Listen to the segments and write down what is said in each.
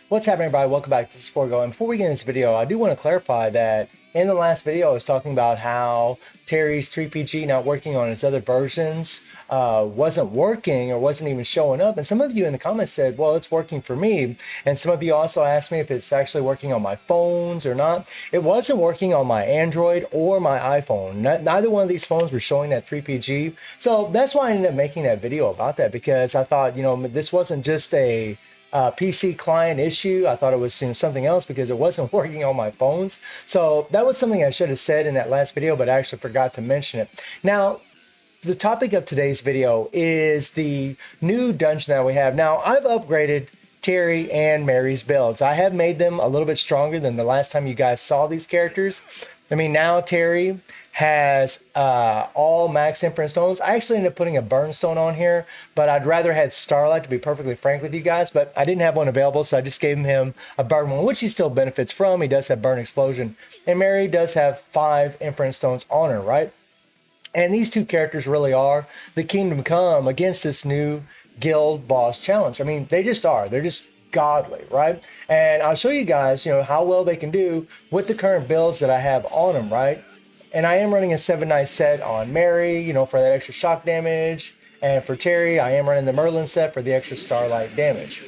What's happening, everybody? Welcome back to this Forgo. And before we get into this video, I do want to clarify that in the last video, I was talking about how Terry's 3PG not working on his other versions wasn't working or wasn't even showing up. And some of you in the comments said, well, it's working for me. And some of you also asked me if it's actually working on my phones or not. It wasn't working on my Android or my iPhone. Neither one of these phones were showing that 3PG. So that's why I ended up making that video about that, because I thought, this wasn't just a PC client issue. I thought it was something else because it wasn't working on my phones. So that was something I should have said in that last video, but I actually forgot to mention it. Now, the topic of today's video is the new dungeon that we have. Now, I've upgraded Terry and Mary's builds. I have made them a little bit stronger than the last time you guys saw these characters. I mean, now Terry has all max imprint stones. I actually ended up putting a burnstone on here, but I'd rather had Starlight, to be perfectly frank with you guys, but I didn't have one available, so I just gave him a burn one, which he still benefits from. He does have burn explosion, and Mary does have 5 imprint stones on her, right? And these two characters really are the kingdom come against this new guild boss challenge. I mean, they just are. They're just godly, right? And I'll show you guys, how well they can do with the current builds that I have on them, right? And I am running a 7-night set on Mary, for that extra shock damage. And for Terry, I am running the Merlin set for the extra Starlight damage.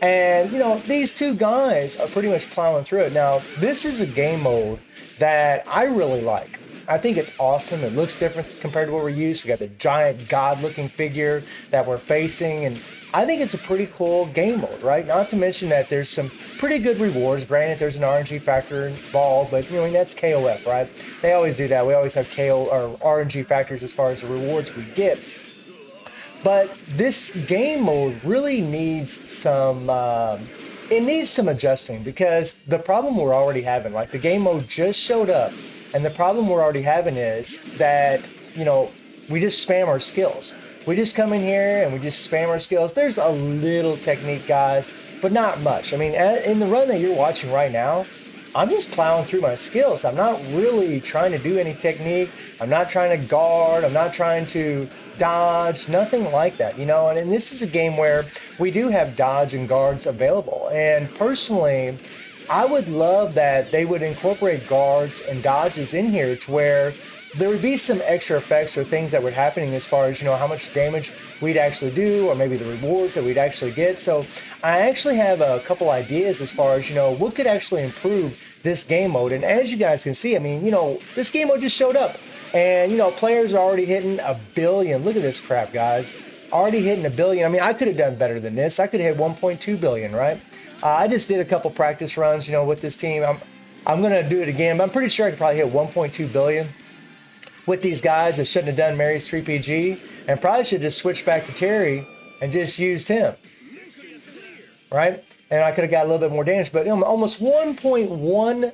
And, these two guys are pretty much plowing through it. Now, this is a game mode that I really like. I think it's awesome. It looks different compared to what we're used. We got the giant god-looking figure that we're facing, and I think it's a pretty cool game mode, right? Not to mention that there's some pretty good rewards. Granted, there's an RNG factor involved, but that's KOF, right? They always do that. We always have KO or RNG factors as far as the rewards we get. But this game mode really needs some. It needs some adjusting, because the problem we're already having, like the game mode just showed up. And the problem we're already having is that, we just spam our skills. We just come in here and we just spam our skills. There's a little technique, guys, but not much. I mean, in the run that you're watching right now, I'm just plowing through my skills. I'm not really trying to do any technique. I'm not trying to guard. I'm not trying to dodge, nothing like that, And this is a game where we do have dodge and guards available. And personally, I would love that they would incorporate guards and dodges in here to where there would be some extra effects or things that were happening as far as, how much damage we'd actually do, or maybe the rewards that we'd actually get. So I actually have a couple ideas as far as, what could actually improve this game mode. And as you guys can see, I mean, this game mode just showed up, and, players are already hitting 1 billion. Look at this crap, guys. Already hitting 1 billion. I mean, I could have done better than this. I could have hit 1.2 billion, right? I just did a couple practice runs, with this team. I'm going to do it again, but I'm pretty sure I could probably hit 1.2 billion with these guys that shouldn't have done Mary's 3PG, and probably should just switch back to Terry and just used him, right? And I could have got a little bit more damage, but almost 1.1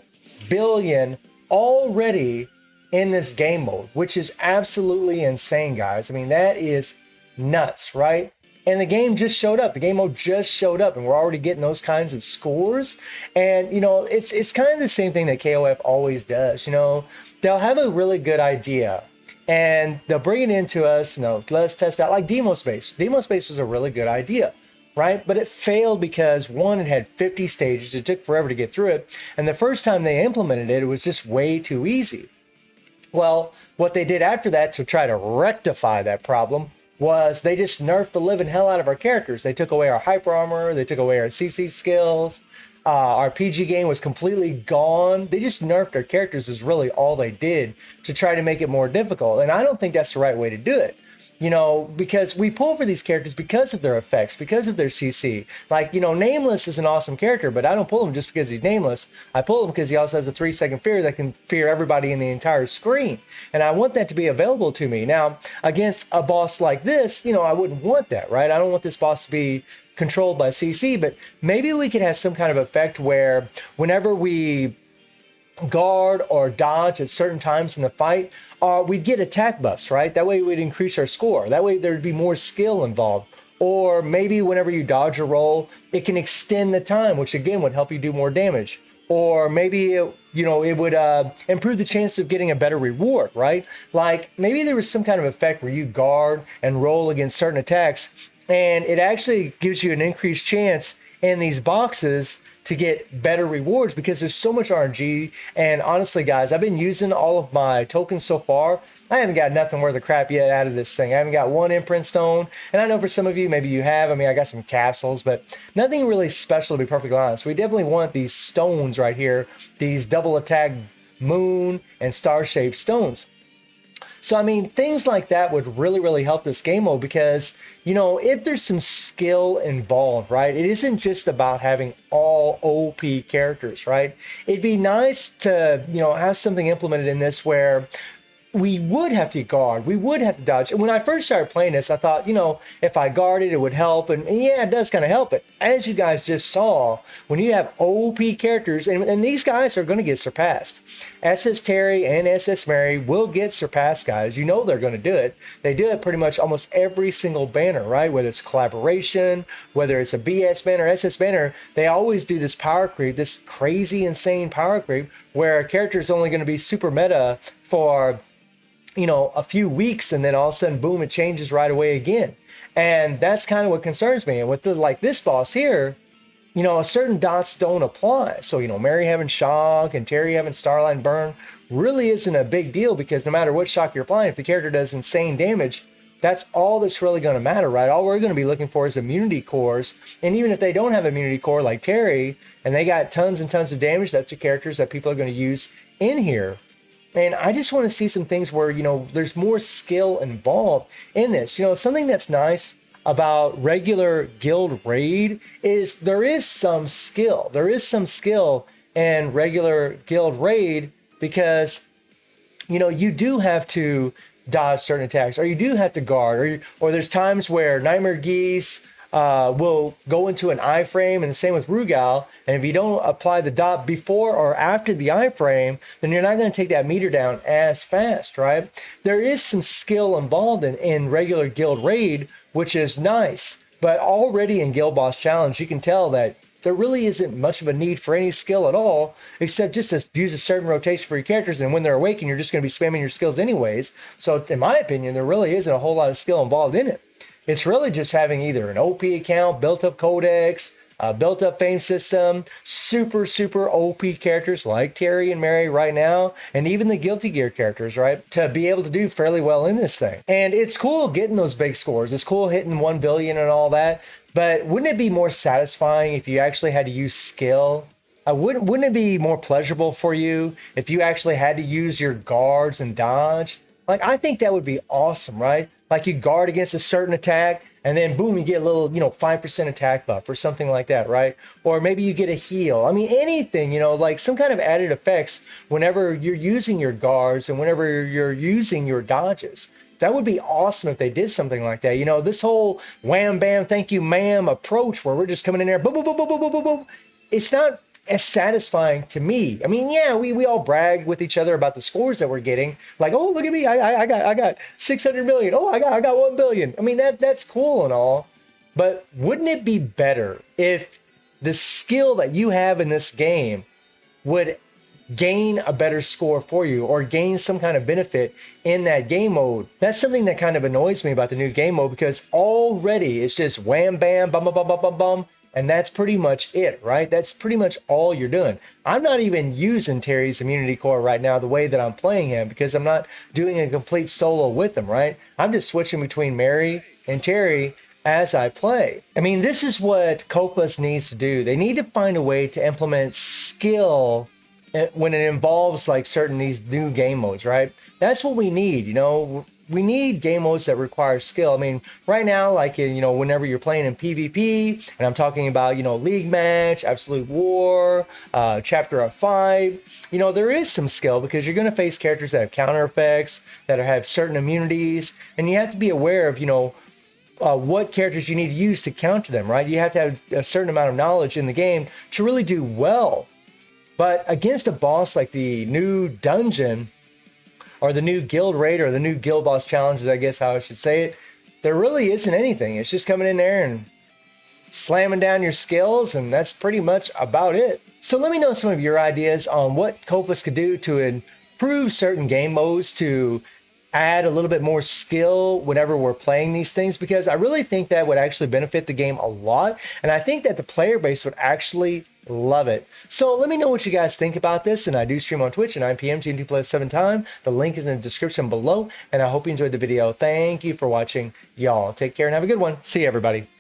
billion already in this game mode, which is absolutely insane, guys. I mean, that is nuts, right? And the game just showed up. The game mode just showed up, and we're already getting those kinds of scores. And, it's kind of the same thing that KOF always does. They'll have a really good idea, and they'll bring it into us, let's test out, like Demo Space. Demo Space was a really good idea, right? But it failed because, one, it had 50 stages. It took forever to get through it. And the first time they implemented it, it was just way too easy. Well, what they did after that to try to rectify that problem was they just nerfed the living hell out of our characters. They took away our hyper armor. They took away our CC skills. Our PG game was completely gone. They just nerfed our characters is really all they did to try to make it more difficult. And I don't think that's the right way to do it. Because we pull for these characters because of their effects, because of their CC. Like, Nameless is an awesome character, but I don't pull him just because he's nameless. I pull him because he also has a 3-second fear that can fear everybody in the entire screen. And I want that to be available to me. Now, against a boss like this, I wouldn't want that, right? I don't want this boss to be controlled by CC, but maybe we could have some kind of effect where whenever we guard or dodge at certain times in the fight, we'd get attack buffs, right? That way we'd increase our score. That way there'd be more skill involved. Or maybe whenever you dodge a roll, it can extend the time, which again would help you do more damage. Or maybe it would improve the chance of getting a better reward, right? Like maybe there was some kind of effect where you guard and roll against certain attacks, and it actually gives you an increased chance in these boxes to get better rewards because there's so much RNG. And honestly, guys, I've been using all of my tokens so far. I haven't got nothing worth of crap yet out of this thing. I haven't got one imprint stone. And I know for some of you, maybe you have. I mean, I got some capsules, but nothing really special to be perfectly honest. We definitely want these stones right here, these double attack moon and star shaped stones. So, I mean, things like that would really, really help this game mode because, you know, if there's some skill involved, right? It isn't just about having all OP characters, right? It'd be nice to, you know, have something implemented in this where we would have to guard, we would have to dodge. And when I first started playing this, I thought, you know, if I guarded, it would help. And yeah, it does kind of help. But as you guys just saw, when you have OP characters, and these guys are going to get surpassed. SS Terry and SS Mary will get surpassed, guys. You know they're going to do it. They do it pretty much almost every single banner, right? Whether it's collaboration, whether it's a BS banner, SS banner, they always do this power creep, this crazy, insane power creep, where a character is only going to be super meta for, you know, a few weeks, and then all of a sudden, boom, it changes right away again. And that's kind of what concerns me. And with like this boss here, you know, certain dots don't apply. So, you know, Mary having shock and Terry having Starlight Burn really isn't a big deal because no matter what shock you're applying, if the character does insane damage, that's all that's really going to matter, right? All we're going to be looking for is immunity cores. And even if they don't have immunity core like Terry, and they got tons and tons of damage, that's the characters that people are going to use in here. And I just want to see some things where, you know, there's more skill involved in this. You know, something that's nice about regular guild raid is there is some skill. There is some skill in regular guild raid because, you know, you do have to dodge certain attacks, or you do have to guard, or there's times where Nightmare Geese will go into an iframe, and the same with Rugal. And if you don't apply the dot before or after the iframe, then you're not going to take that meter down as fast, right? There is some skill involved in regular guild raid, which is nice. But already in Guild Boss Challenge, you can tell that there really isn't much of a need for any skill at all, except just to use a certain rotation for your characters. And when they're awakened, you're just going to be spamming your skills anyways. So in my opinion, there really isn't a whole lot of skill involved in it. It's really just having either an OP account, built up codex, built up fame system, super, super OP characters like Terry and Mary right now, and even the Guilty Gear characters, right? To be able to do fairly well in this thing. And it's cool getting those big scores. It's cool hitting 1 billion and all that. But wouldn't it be more satisfying if you actually had to use skill? Wouldn't it be more pleasurable for you if you actually had to use your guards and dodge? Like, I think that would be awesome, right? Like you guard against a certain attack and then boom, you get a little, 5% attack buff or something like that, right? Or maybe you get a heal. I mean, anything, like some kind of added effects whenever you're using your guards and whenever you're using your dodges. That would be awesome if they did something like that. This whole wham, bam, thank you, ma'am approach where we're just coming in there, boom, boom, boom, boom, boom, boom, boom, boom. It's not as satisfying to me. I mean, yeah, we all brag with each other about the scores that we're getting. Like, oh, look at me, I got 600 million. Oh, I got 1 billion. I mean, that's cool and all, but wouldn't it be better if the skill that you have in this game would gain a better score for you or gain some kind of benefit in that game mode? That's something that kind of annoys me about the new game mode because already it's just wham, bam, bum, bum, bum, bum, bum, bum. And that's pretty much it, right? That's pretty much all you're doing. I'm not even using Terry's immunity core right now the way that I'm playing him because I'm not doing a complete solo with him, right? I'm just switching between Mary and Terry as I play. I mean, this is what Copas needs to do. They need to find a way to implement skill when it involves like certain these new game modes, right? That's what we need, We need game modes that require skill. I mean, right now, like, whenever you're playing in PvP, and I'm talking about, League Match, Absolute War, Chapter of 5, there is some skill because you're going to face characters that have counter effects, that have certain immunities, and you have to be aware of, what characters you need to use to counter them, right? You have to have a certain amount of knowledge in the game to really do well. But against a boss like the new dungeon, or the new guild raid, or the new guild boss challenges, I guess how I should say it, there really isn't anything. It's just coming in there and slamming down your skills, and that's pretty much about it. So let me know some of your ideas on what Copas could do to improve certain game modes to add a little bit more skill whenever we're playing these things, because I really think that would actually benefit the game a lot. And I think that the player base would actually love it. So let me know what you guys think about this. And I do stream on Twitch at 9 p.m. GMT plus 7 time. The link is in the description below. And I hope you enjoyed the video. Thank you for watching. Y'all take care and have a good one. See you, everybody.